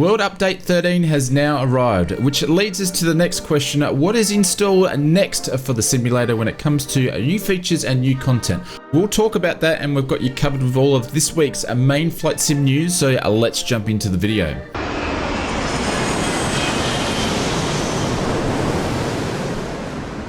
World Update 13 has now arrived, which leads us to the next question. What is in store next for the simulator when it comes to new features and new content? We'll talk about that, and we've got you covered with all of this week's main flight sim news, so let's jump into the video.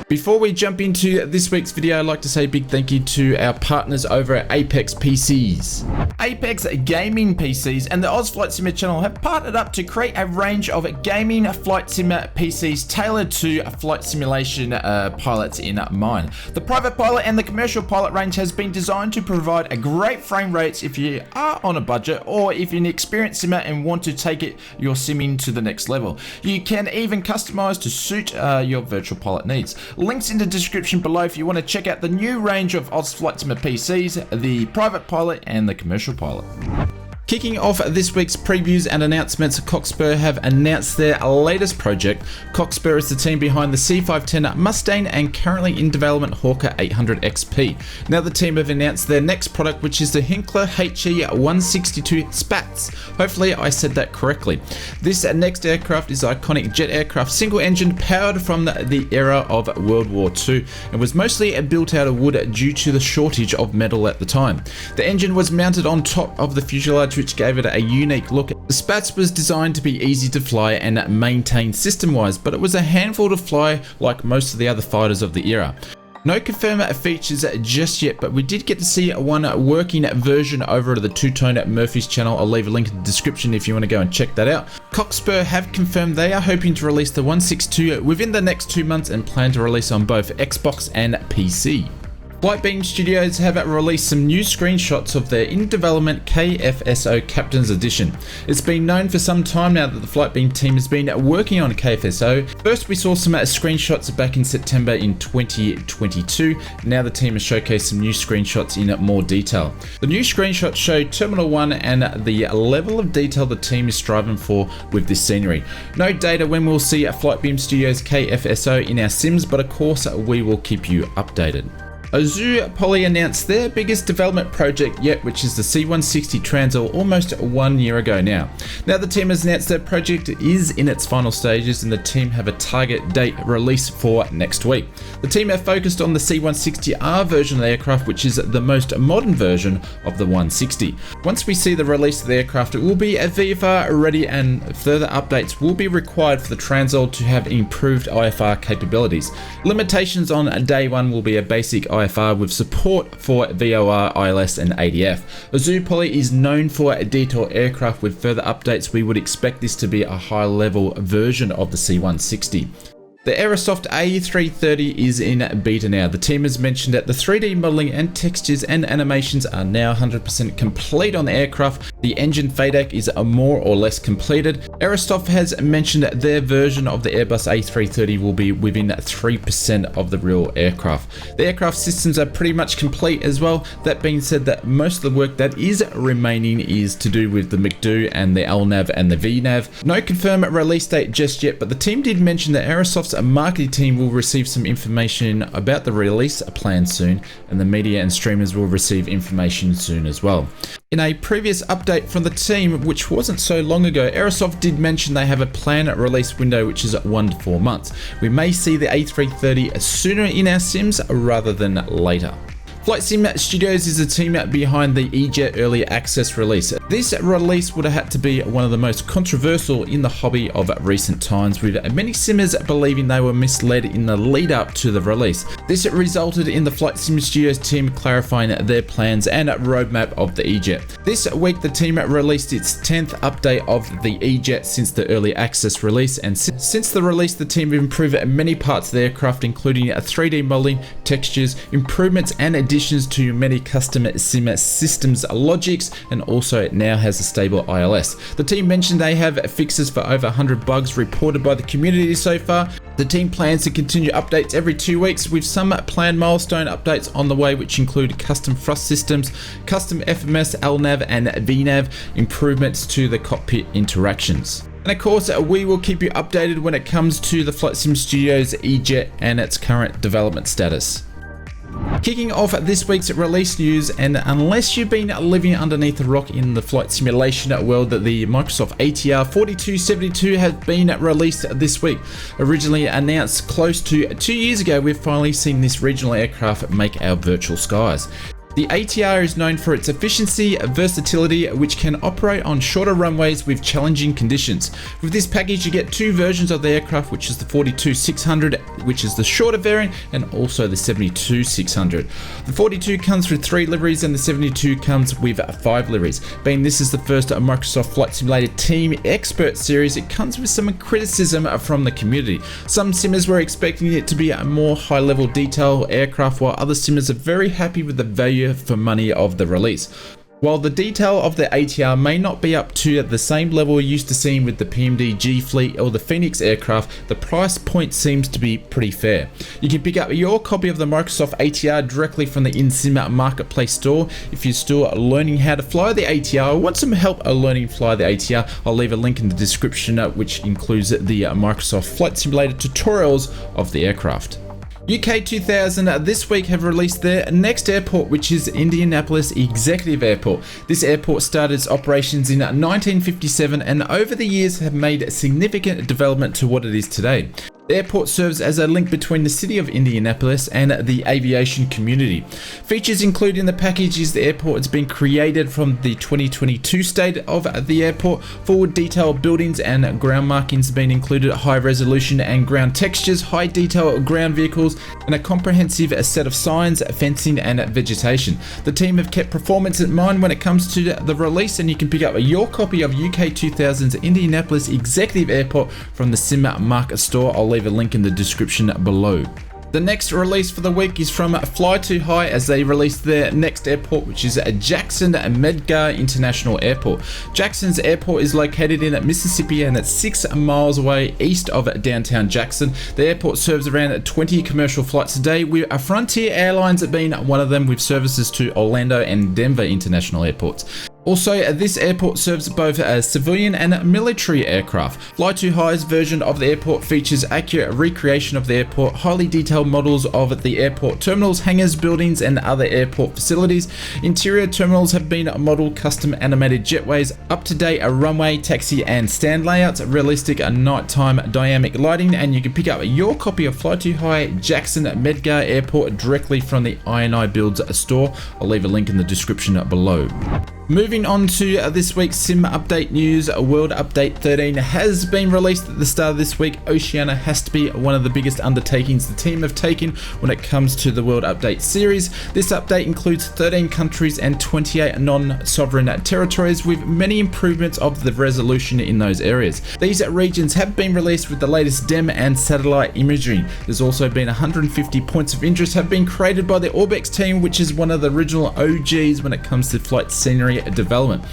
Before we jump into this week's video, I'd like to say a big thank you to our partners over at Apex PCs. Apex Gaming PCs and the Oz Flight Simmer channel have partnered up to create a range of gaming flight simmer PCs tailored to flight simulation pilots in mind. The private pilot and the commercial pilot range has been designed to provide a great frame rates if you are on a budget, or if you're an experienced simmer and want to take your simming to the next level. You can even customize to suit your virtual pilot needs. Links in the description below if you want to check out the new range of Oz Flight Simmer PCs, the private pilot and the commercial pilot. Kicking off this week's previews and announcements, Cockspur have announced their latest project. Cockspur is the team behind the C510 Mustang and currently in development Hawker 800 XP. Now the team have announced their next product, which is the Hinkler HE162 Spats. Hopefully I said that correctly. This next aircraft is iconic jet aircraft, single engine, powered from the era of World War II, and was mostly built out of wood due to the shortage of metal at the time. The engine was mounted on top of the fuselage, which gave it a unique look. The Spats was designed to be easy to fly and maintain system-wise, but it was a handful to fly like most of the other fighters of the era. No confirmed features just yet, but we did get to see one working version over to the Two-Tone at Murphy's channel. I'll leave a link in the description if you want to go and check that out. Cockspur have confirmed they are hoping to release the 162 within the next 2 months and plan to release on both Xbox and PC. Flightbeam Studios have released some new screenshots of their in-development KFSO Captain's Edition. It's been known for some time now that the Flightbeam team has been working on KFSO. First we saw some screenshots back in September in 2022. Now the team has showcased some new screenshots in more detail. The new screenshots show Terminal 1 and the level of detail the team is striving for with this scenery. No data when we'll see Flightbeam Studios KFSO in our sims, but of course we will keep you updated. Azure Poly announced their biggest development project yet, which is the C160 Transall, almost 1 year ago now. Now the team has announced their project is in its final stages, and the team have a target date release for next week. The team have focused on the C160R version of the aircraft, which is the most modern version of the 160. Once we see the release of the aircraft, it will be a VFR ready, and further updates will be required for the Transall to have improved IFR capabilities. Limitations on day one will be a basic IFR with support for VOR, ILS and ADF. Azure Poly is known for detailed aircraft. With further updates, we would expect this to be a high level version of the C160. The Aerosoft A330 is in beta now. The team has mentioned that the 3D modeling and textures and animations are now 100% complete on the aircraft. The engine FADEC is more or less completed. Aerosoft has mentioned that their version of the Airbus A330 will be within 3% of the real aircraft. The aircraft systems are pretty much complete as well. That being said, that most of the work that is remaining is to do with the McDo and the LNAV and the VNAV. No confirmed release date just yet, but the team did mention that Aerosoft's marketing team will receive some information about the release plan soon, and the media and streamers will receive information soon as well. In a previous update from the team, which wasn't so long ago, Aerosoft did mention they have a planned release window which is 1 to 4 months. We may see the A330 sooner in our sims rather than later. Flight Sim Studios is the team behind the E-Jet Early Access release. This release would have had to be one of the most controversial in the hobby of recent times, with many simmers believing they were misled in the lead up to the release. This resulted in the Flight Sim Studios team clarifying their plans and roadmap of the E-Jet. This week the team released its 10th update of the E-Jet since the Early Access release, and since the release the team have improved many parts of the aircraft, including 3D modeling, textures, improvements and additions to many custom sim systems logics, and also it now has a stable ILS. The team mentioned they have fixes for over 100 bugs reported by the community so far. The team plans to continue updates every 2 weeks, with some planned milestone updates on the way, which include custom thrust systems, custom FMS, LNAV and VNAV, improvements to the cockpit interactions. And of course, we will keep you updated when it comes to the Flight Sim Studios E-Jet and its current development status. Kicking off this week's release news, and unless you've been living underneath a rock in the flight simulation world, the Microsoft ATR 4272 has been released this week. Originally announced close to 2 years ago, we've finally seen this regional aircraft make our virtual skies. The ATR is known for its efficiency, versatility, which can operate on shorter runways with challenging conditions. With this package, you get two versions of the aircraft, which is the 42600, which is the shorter variant, and also the 72600. The 42 comes with 3 liveries, and the 72 comes with 5 liveries. Being this is the first Microsoft Flight Simulator Team Expert Series, it comes with some criticism from the community. Some simmers were expecting it to be a more high-level detail aircraft, while other simmers are very happy with the value for money of the release. While the detail of the ATR may not be up to the same level we're used to seeing with the PMD G Fleet or the Phoenix aircraft, the price point seems to be pretty fair. You can pick up your copy of the Microsoft ATR directly from the InSim Marketplace store. If you're still learning how to fly the ATR or want some help learning to fly the ATR, I'll leave a link in the description which includes the Microsoft Flight Simulator tutorials of the aircraft. UK 2000 this week have released their next airport, which is Indianapolis Executive Airport. This airport started its operations in 1957 and over the years have made significant development to what it is today. The airport serves as a link between the city of Indianapolis and the aviation community. Features included in the package is the airport has been created from the 2022 state of the airport. Forward detailed buildings and ground markings have been included, high resolution and ground textures, high detail ground vehicles, and a comprehensive set of signs, fencing and vegetation. The team have kept performance in mind when it comes to the release, and you can pick up your copy of UK 2000's Indianapolis Executive Airport from the Sim Market store. I'll leave a link in the description below. The next release for the week is from Fly Too High as they released their next airport, which is Jackson Medgar International Airport. Jackson's airport is located in Mississippi and it's 6 miles away east of downtown Jackson. The airport serves around 20 commercial flights a day, with Frontier Airlines being one of them, with services to Orlando and Denver international airports. Also, this airport serves both civilian and military aircraft. Fly Too High's version of the airport features accurate recreation of the airport, highly detailed models of the airport terminals, hangars, buildings, and other airport facilities. Interior terminals have been modeled custom animated jetways, up-to-date runway, taxi, and stand layouts, realistic nighttime dynamic lighting, and you can pick up your copy of Fly Too High Jackson Medgar Airport directly from the I&I Builds store. I'll leave a link in the description below. Moving on to this week's sim update news, World Update 13 has been released at the start of this week. Oceania has to be one of the biggest undertakings the team have taken when it comes to the World Update series. This update includes 13 countries and 28 non-sovereign territories, with many improvements of the resolution in those areas. These regions have been released with the latest DEM and satellite imagery. There's also been 150 points of interest have been created by the Orbex team, which is one of the original OGs when it comes to flight scenery development.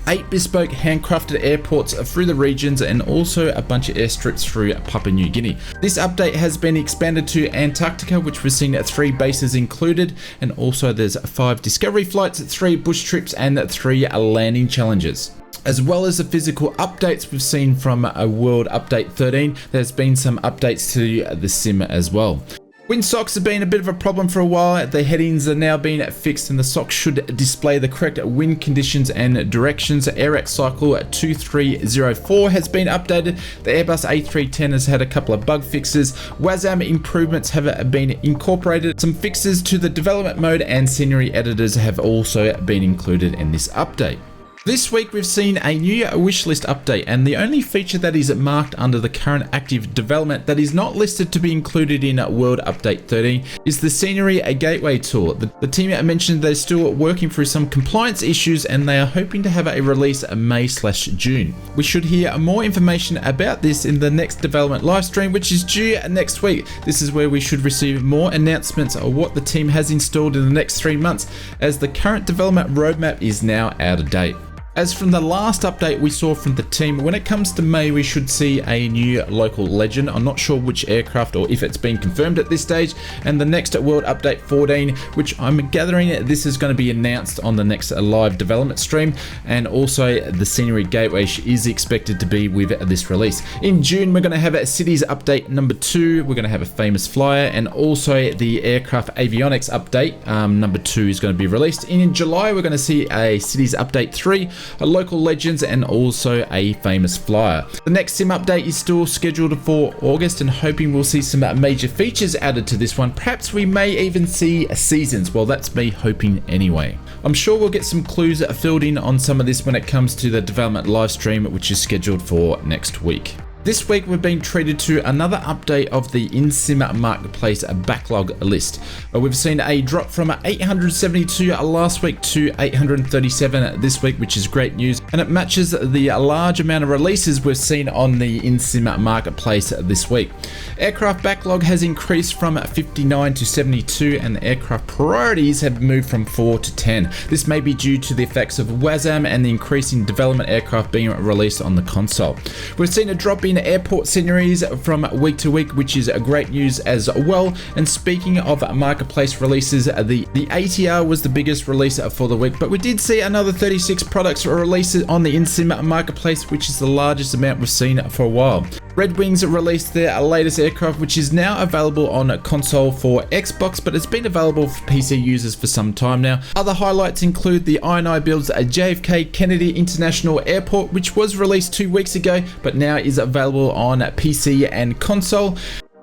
8 bespoke handcrafted airports through the regions, and also a bunch of airstrips through Papua New Guinea. This update has been expanded to Antarctica, which we've seen 3 bases included, and also there's 5 discovery flights, 3 bush trips, and 3 landing challenges. As well as the physical updates we've seen from a World Update 13, there's been some updates to the sim as well. Windsocks have been a bit of a problem for a while. The headings are now being fixed and the socks should display the correct wind conditions and directions. AirX Cycle 2304 has been updated. The Airbus A310 has had a couple of bug fixes. WASM improvements have been incorporated. Some fixes to the development mode and scenery editors have also been included in this update. This week we've seen a new wishlist update, and the only feature that is marked under the current active development that is not listed to be included in World Update 13 is the Scenery Gateway tool. The team mentioned they're still working through some compliance issues and they are hoping to have a release May/June. We should hear more information about this in the next development livestream, which is due next week. This is where we should receive more announcements of what the team has installed in the next 3 months, as the current development roadmap is now out of date. As from the last update we saw from the team, when it comes to May, we should see a new local legend. I'm not sure which aircraft or if it's been confirmed at this stage. And the next World Update 14, which I'm gathering this is going to be announced on the next live development stream. And also the Scenery Gateway is expected to be with this release. In June, we're going to have a Cities Update number 2. We're going to have a Famous Flyer, and also the Aircraft Avionics Update number 2 is going to be released. And in July, we're going to see a Cities Update 3, a Local Legends, and also a Famous Flyer. The next sim update is still scheduled for August, and hoping we'll see some major features added to this one. Perhaps we may even see seasons. Well, that's me hoping anyway. I'm sure we'll get some clues filled in on some of this when it comes to the development live stream, which is scheduled for next week. This week we've been treated to another update of the InSim Marketplace backlog list. We've seen a drop from 872 last week to 837 this week, which is great news, and it matches the large amount of releases we've seen on the InSim Marketplace this week. Aircraft backlog has increased from 59 to 72, and the aircraft priorities have moved from 4 to 10. This may be due to the effects of WASM and the increase in development aircraft being released on the console. We've seen a drop in airport sceneries from week to week, which is great news as well. And speaking of marketplace releases, the ATR was the biggest release for the week, but we did see another 36 products released on the InSim Marketplace, which is the largest amount we've seen for a while. Red Wings released their latest aircraft, which is now available on console for Xbox, but it's been available for PC users for some time now. Other highlights include the INI builds a JFK Kennedy International Airport, which was released 2 weeks ago, but now is available on PC and console.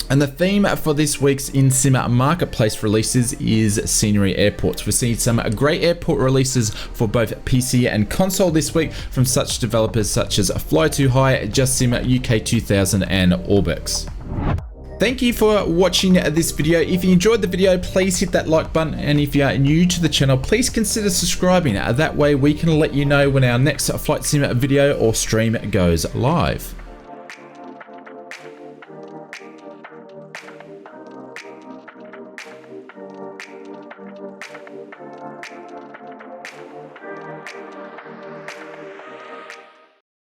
And the theme for this week's InSim Marketplace releases is Scenery Airports. We've seen some great airport releases for both PC and console this week from such developers such as Fly Too High, Just Sim, UK 2000, and Orbix. Thank you for watching this video. If you enjoyed the video, please hit that like button, and if you are new to the channel, please consider subscribing. That way we can let you know when our next flight sim video or stream goes live.